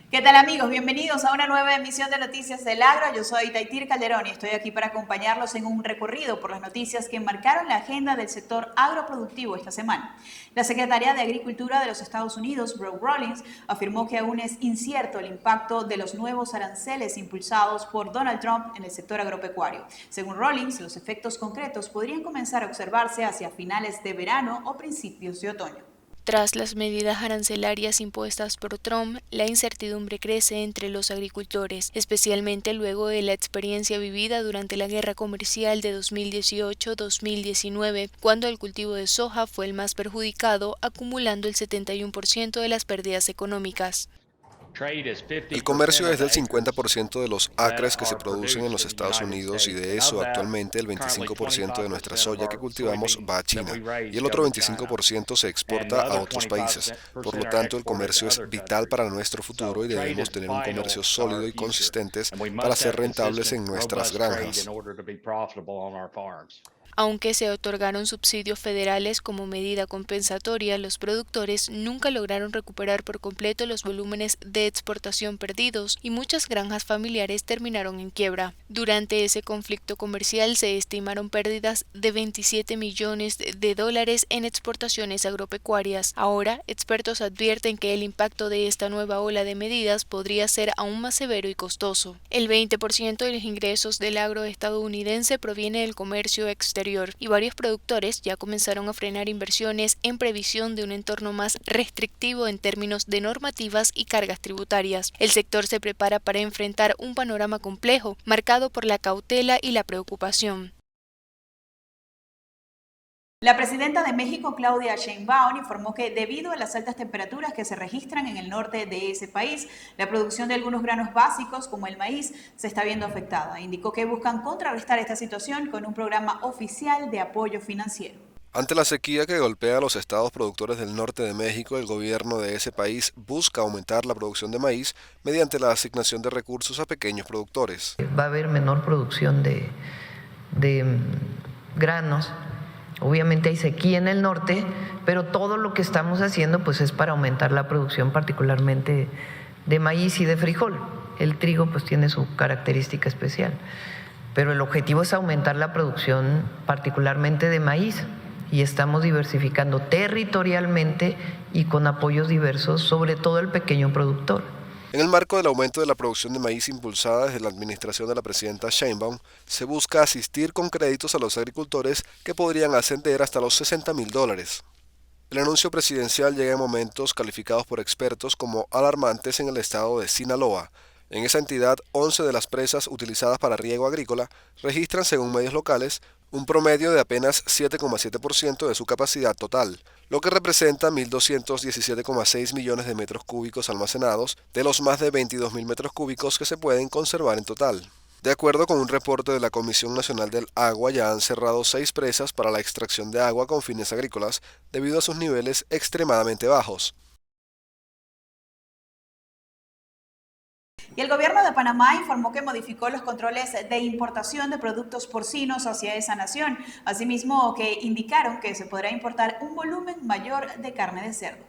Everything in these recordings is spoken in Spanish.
¿Qué tal amigos? Bienvenidos a una nueva emisión de Noticias del Agro. Yo soy Taitir Calderón y estoy aquí para acompañarlos en un recorrido por las noticias que marcaron la agenda del sector agroproductivo esta semana. La Secretaría de Agricultura de los Estados Unidos, Brooke Rollins, afirmó que aún es incierto el impacto de los nuevos aranceles impulsados por Donald Trump en el sector agropecuario. Según Rollins, los efectos concretos podrían comenzar a observarse hacia finales de verano o principios de otoño. Tras las medidas arancelarias impuestas por Trump, la incertidumbre crece entre los agricultores, especialmente luego de la experiencia vivida durante la guerra comercial de 2018-2019, cuando el cultivo de soja fue el más perjudicado, acumulando el 71% de las pérdidas económicas. El comercio es del 50% de los acres que se producen en los Estados Unidos y de eso actualmente el 25% de nuestra soya que cultivamos va a China y el otro 25% se exporta a otros países. Por lo tanto, el comercio es vital para nuestro futuro y debemos tener un comercio sólido y consistentes para ser rentables en nuestras granjas. Aunque se otorgaron subsidios federales como medida compensatoria, los productores nunca lograron recuperar por completo los volúmenes de exportación perdidos y muchas granjas familiares terminaron en quiebra. Durante ese conflicto comercial se estimaron pérdidas de 27 millones de dólares en exportaciones agropecuarias. Ahora, expertos advierten que el impacto de esta nueva ola de medidas podría ser aún más severo y costoso. El 20% de los ingresos del agro estadounidense proviene del comercio exterior y varios productores ya comenzaron a frenar inversiones en previsión de un entorno más restrictivo en términos de normativas y cargas tributarias. El sector se prepara para enfrentar un panorama complejo, marcado por la cautela y la preocupación. La presidenta de México, Claudia Sheinbaum, informó que debido a las altas temperaturas que se registran en el norte de ese país, la producción de algunos granos básicos, como el maíz, se está viendo afectada. Indicó que buscan contrarrestar esta situación con un programa oficial de apoyo financiero. Ante la sequía que golpea a los estados productores del norte de México, el gobierno de ese país busca aumentar la producción de maíz mediante la asignación de recursos a pequeños productores. Va a haber menor producción de granos. Obviamente hay sequía en el norte, pero todo lo que estamos haciendo pues es para aumentar la producción, particularmente de maíz y de frijol. El trigo pues tiene su característica especial, pero el objetivo es aumentar la producción particularmente de maíz y estamos diversificando territorialmente y con apoyos diversos, sobre todo el pequeño productor. En el marco del aumento de la producción de maíz impulsada desde la administración de la presidenta Sheinbaum, se busca asistir con créditos a los agricultores que podrían ascender hasta los $60,000. El anuncio presidencial llega en momentos calificados por expertos como alarmantes en el estado de Sinaloa. En esa entidad, 11 de las presas utilizadas para riego agrícola registran, según medios locales, un promedio de apenas 7,7% de su capacidad total, lo que representa 1.217,6 millones de metros cúbicos almacenados de los más de 22.000 metros cúbicos que se pueden conservar en total. De acuerdo con un reporte de la Comisión Nacional del Agua, ya han cerrado 6 presas para la extracción de agua con fines agrícolas debido a sus niveles extremadamente bajos. Y el gobierno de Panamá informó que modificó los controles de importación de productos porcinos hacia esa nación. Asimismo, que indicaron que se podrá importar un volumen mayor de carne de cerdo.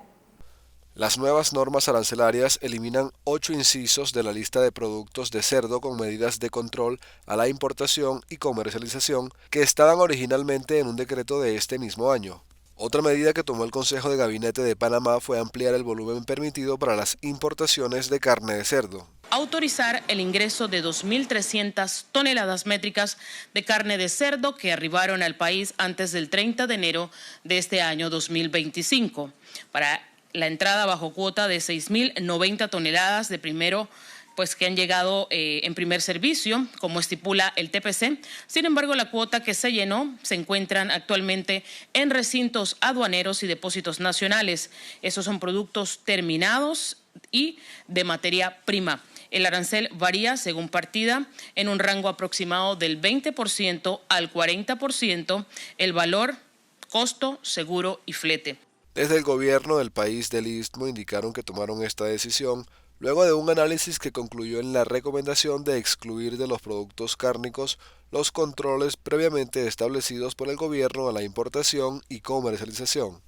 Las nuevas normas arancelarias eliminan 8 incisos de la lista de productos de cerdo con medidas de control a la importación y comercialización que estaban originalmente en un decreto de este mismo año. Otra medida que tomó el Consejo de Gabinete de Panamá fue ampliar el volumen permitido para las importaciones de carne de cerdo. Autorizar el ingreso de 2.300 toneladas métricas de carne de cerdo que arribaron al país antes del 30 de enero de este año 2025, para la entrada bajo cuota de 6.090 toneladas de primero pues que han llegado en primer servicio, como estipula el TPC. Sin embargo, la cuota que se llenó se encuentran actualmente en recintos aduaneros y depósitos nacionales. Esos son productos terminados y de materia prima. El arancel varía según partida en un rango aproximado del 20% al 40%, el valor, costo, seguro y flete. Desde el gobierno del país del Istmo indicaron que tomaron esta decisión luego de un análisis que concluyó en la recomendación de excluir de los productos cárnicos los controles previamente establecidos por el gobierno a la importación y comercialización.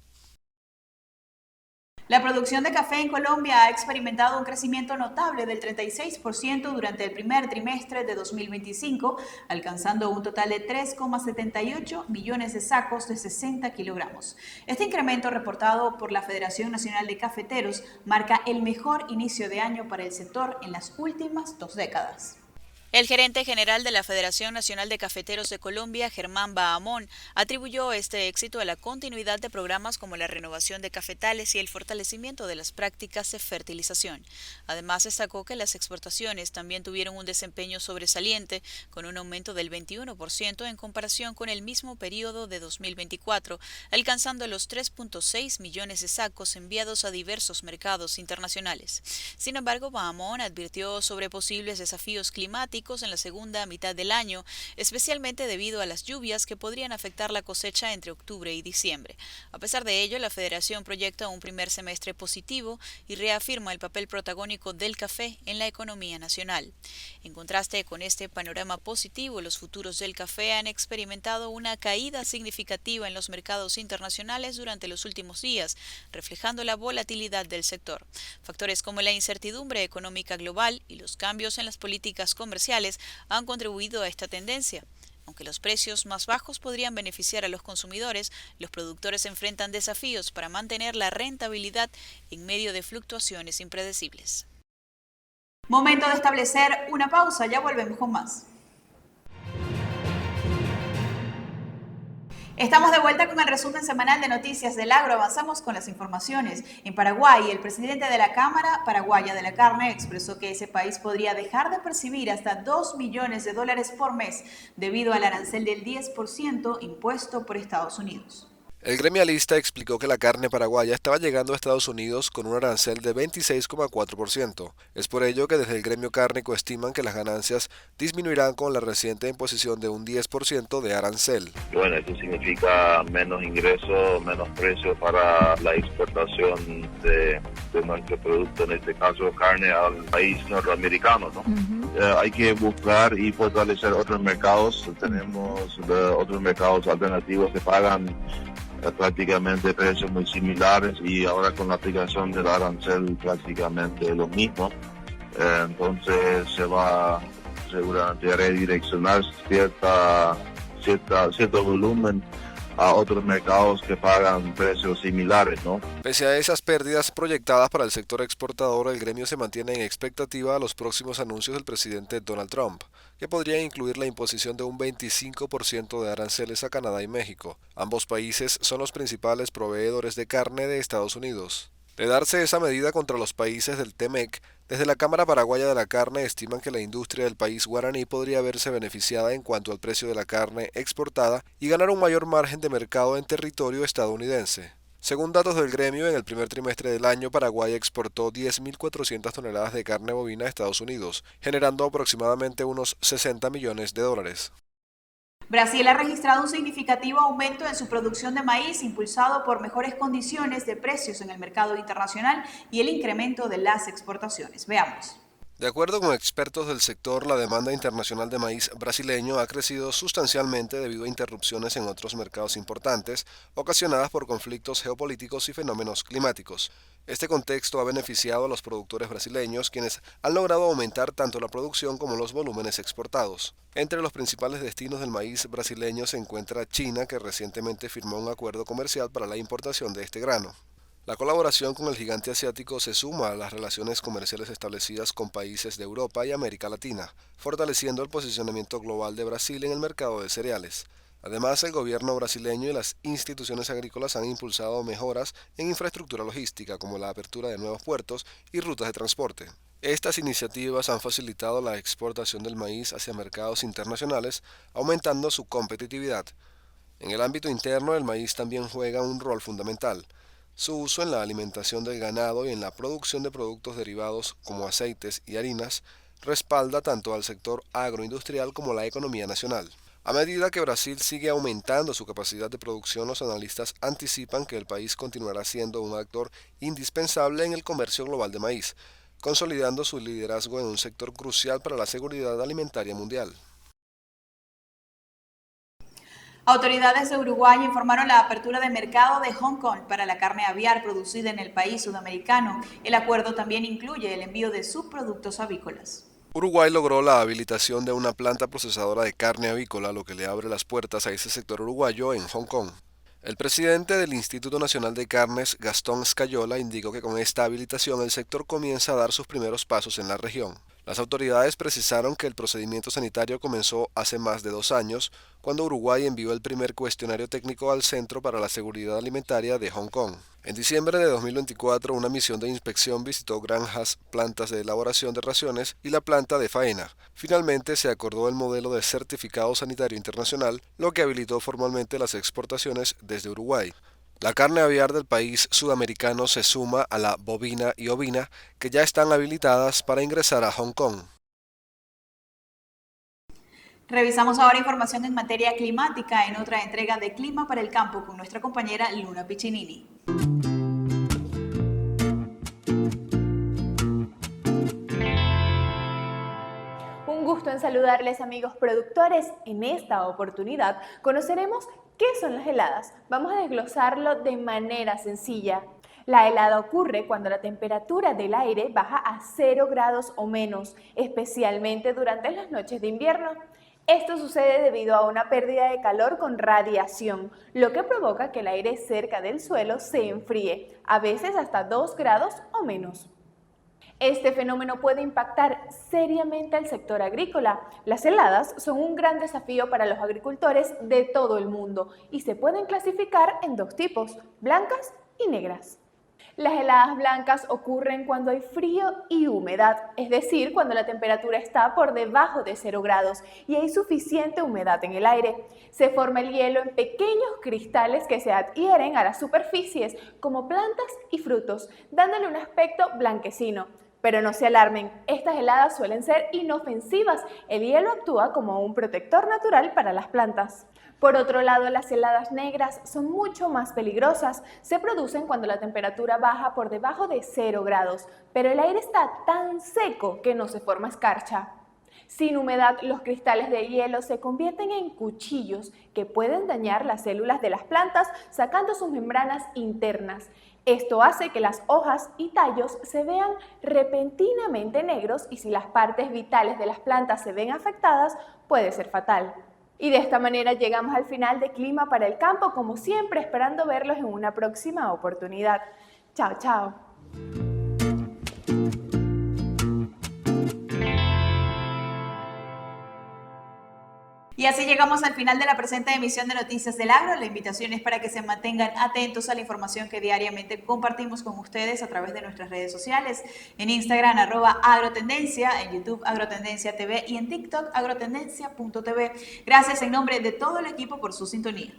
La producción de café en Colombia ha experimentado un crecimiento notable del 36% durante el primer trimestre de 2025, alcanzando un total de 3,78 millones de sacos de 60 kilogramos. Este incremento reportado por la Federación Nacional de Cafeteros marca el mejor inicio de año para el sector en las últimas 2 décadas. El gerente general de la Federación Nacional de Cafeteros de Colombia, Germán Bahamón, atribuyó este éxito a la continuidad de programas como la renovación de cafetales y el fortalecimiento de las prácticas de fertilización. Además, destacó que las exportaciones también tuvieron un desempeño sobresaliente, con un aumento del 21% en comparación con el mismo periodo de 2024, alcanzando los 3,6 millones de sacos enviados a diversos mercados internacionales. Sin embargo, Bahamón advirtió sobre posibles desafíos climáticos en la segunda mitad del año, especialmente debido a las lluvias que podrían afectar la cosecha entre octubre y diciembre. A pesar de ello, la Federación proyecta un primer semestre positivo y reafirma el papel protagónico del café en la economía nacional. En contraste con este panorama positivo, los futuros del café han experimentado una caída significativa en los mercados internacionales durante los últimos días, reflejando la volatilidad del sector. Factores como la incertidumbre económica global y los cambios en las políticas comerciales han contribuido a esta tendencia. Aunque los precios más bajos podrían beneficiar a los consumidores, los productores enfrentan desafíos para mantener la rentabilidad en medio de fluctuaciones impredecibles. Momento de establecer una pausa, ya volvemos con más. Estamos de vuelta con el resumen semanal de Noticias del Agro. Avanzamos con las informaciones. En Paraguay, el presidente de la Cámara Paraguaya de la Carne expresó que ese país podría dejar de percibir hasta $2 millones por mes debido al arancel del 10% impuesto por Estados Unidos. El gremialista explicó que la carne paraguaya estaba llegando a Estados Unidos con un arancel de 26,4%. Es por ello que desde el gremio cárnico estiman que las ganancias disminuirán con la reciente imposición de un 10% de arancel. Bueno, esto significa menos ingresos, menos precios para la exportación de nuestro producto, en este caso carne, al país norteamericano, ¿no? Hay que buscar y fortalecer otros mercados. Tenemos otros mercados alternativos que pagan prácticamente precios muy similares y ahora con la aplicación del arancel prácticamente lo mismo. Entonces se va seguramente a redireccionar cierto volumen a otros mercados que pagan precios similares, ¿no? Pese a esas pérdidas proyectadas para el sector exportador, el gremio se mantiene en expectativa a los próximos anuncios del presidente Donald Trump, que podrían incluir la imposición de un 25% de aranceles a Canadá y México. Ambos países son los principales proveedores de carne de Estados Unidos. De darse esa medida contra los países del TEMEC, desde la Cámara Paraguaya de la Carne estiman que la industria del país guaraní podría verse beneficiada en cuanto al precio de la carne exportada y ganar un mayor margen de mercado en territorio estadounidense. Según datos del gremio, en el primer trimestre del año, Paraguay exportó 10.400 toneladas de carne bovina a Estados Unidos, generando aproximadamente unos $60 millones. Brasil ha registrado un significativo aumento en su producción de maíz, impulsado por mejores condiciones de precios en el mercado internacional y el incremento de las exportaciones. Veamos. De acuerdo con expertos del sector, la demanda internacional de maíz brasileño ha crecido sustancialmente debido a interrupciones en otros mercados importantes, ocasionadas por conflictos geopolíticos y fenómenos climáticos. Este contexto ha beneficiado a los productores brasileños, quienes han logrado aumentar tanto la producción como los volúmenes exportados. Entre los principales destinos del maíz brasileño se encuentra China, que recientemente firmó un acuerdo comercial para la importación de este grano. La colaboración con el gigante asiático se suma a las relaciones comerciales establecidas con países de Europa y América Latina, fortaleciendo el posicionamiento global de Brasil en el mercado de cereales. Además, el gobierno brasileño y las instituciones agrícolas han impulsado mejoras en infraestructura logística, como la apertura de nuevos puertos y rutas de transporte. Estas iniciativas han facilitado la exportación del maíz hacia mercados internacionales, aumentando su competitividad. En el ámbito interno, el maíz también juega un rol fundamental. Su uso en la alimentación del ganado y en la producción de productos derivados como aceites y harinas respalda tanto al sector agroindustrial como la economía nacional. A medida que Brasil sigue aumentando su capacidad de producción, los analistas anticipan que el país continuará siendo un actor indispensable en el comercio global de maíz, consolidando su liderazgo en un sector crucial para la seguridad alimentaria mundial. Autoridades de Uruguay informaron la apertura de mercado de Hong Kong para la carne aviar producida en el país sudamericano. El acuerdo también incluye el envío de subproductos avícolas. Uruguay logró la habilitación de una planta procesadora de carne avícola, lo que le abre las puertas a ese sector uruguayo en Hong Kong. El presidente del Instituto Nacional de Carnes, Gastón Scayola, indicó que con esta habilitación el sector comienza a dar sus primeros pasos en la región. Las autoridades precisaron que el procedimiento sanitario comenzó hace más de 2 años, cuando Uruguay envió el primer cuestionario técnico al Centro para la Seguridad Alimentaria de Hong Kong. En diciembre de 2024, una misión de inspección visitó granjas, plantas de elaboración de raciones y la planta de faena. Finalmente se acordó el modelo de certificado sanitario internacional, lo que habilitó formalmente las exportaciones desde Uruguay. La carne aviar del país sudamericano se suma a la bovina y ovina, que ya están habilitadas para ingresar a Hong Kong. Revisamos ahora información en materia climática en otra entrega de Clima para el Campo con nuestra compañera Luna Piccinini. Un gusto en saludarles, amigos productores. En esta oportunidad conoceremos qué son las heladas. Vamos a desglosarlo de manera sencilla. La helada ocurre cuando la temperatura del aire baja a 0 grados o menos, especialmente durante las noches de invierno. Esto sucede debido a una pérdida de calor con radiación, lo que provoca que el aire cerca del suelo se enfríe, a veces hasta 2 grados o menos. Este fenómeno puede impactar seriamente al sector agrícola. Las heladas son un gran desafío para los agricultores de todo el mundo y se pueden clasificar en 2 tipos, blancas y negras. Las heladas blancas ocurren cuando hay frío y humedad, es decir, cuando la temperatura está por debajo de 0 grados y hay suficiente humedad en el aire. Se forma el hielo en pequeños cristales que se adhieren a las superficies como plantas y frutos, dándole un aspecto blanquecino. Pero no se alarmen, estas heladas suelen ser inofensivas. El hielo actúa como un protector natural para las plantas. Por otro lado, las heladas negras son mucho más peligrosas. Se producen cuando la temperatura baja por debajo de 0 grados, pero el aire está tan seco que no se forma escarcha. Sin humedad, los cristales de hielo se convierten en cuchillos que pueden dañar las células de las plantas, sacando sus membranas internas. Esto hace que las hojas y tallos se vean repentinamente negros y si las partes vitales de las plantas se ven afectadas, puede ser fatal. Y de esta manera llegamos al final de Clima para el Campo, como siempre esperando verlos en una próxima oportunidad. Chao, chao. Y así llegamos al final de la presente emisión de Noticias del Agro. La invitación es para que se mantengan atentos a la información que diariamente compartimos con ustedes a través de nuestras redes sociales. En Instagram, @agrotendencia, en YouTube, Agrotendencia TV y en TikTok, agrotendencia.tv. Gracias en nombre de todo el equipo por su sintonía.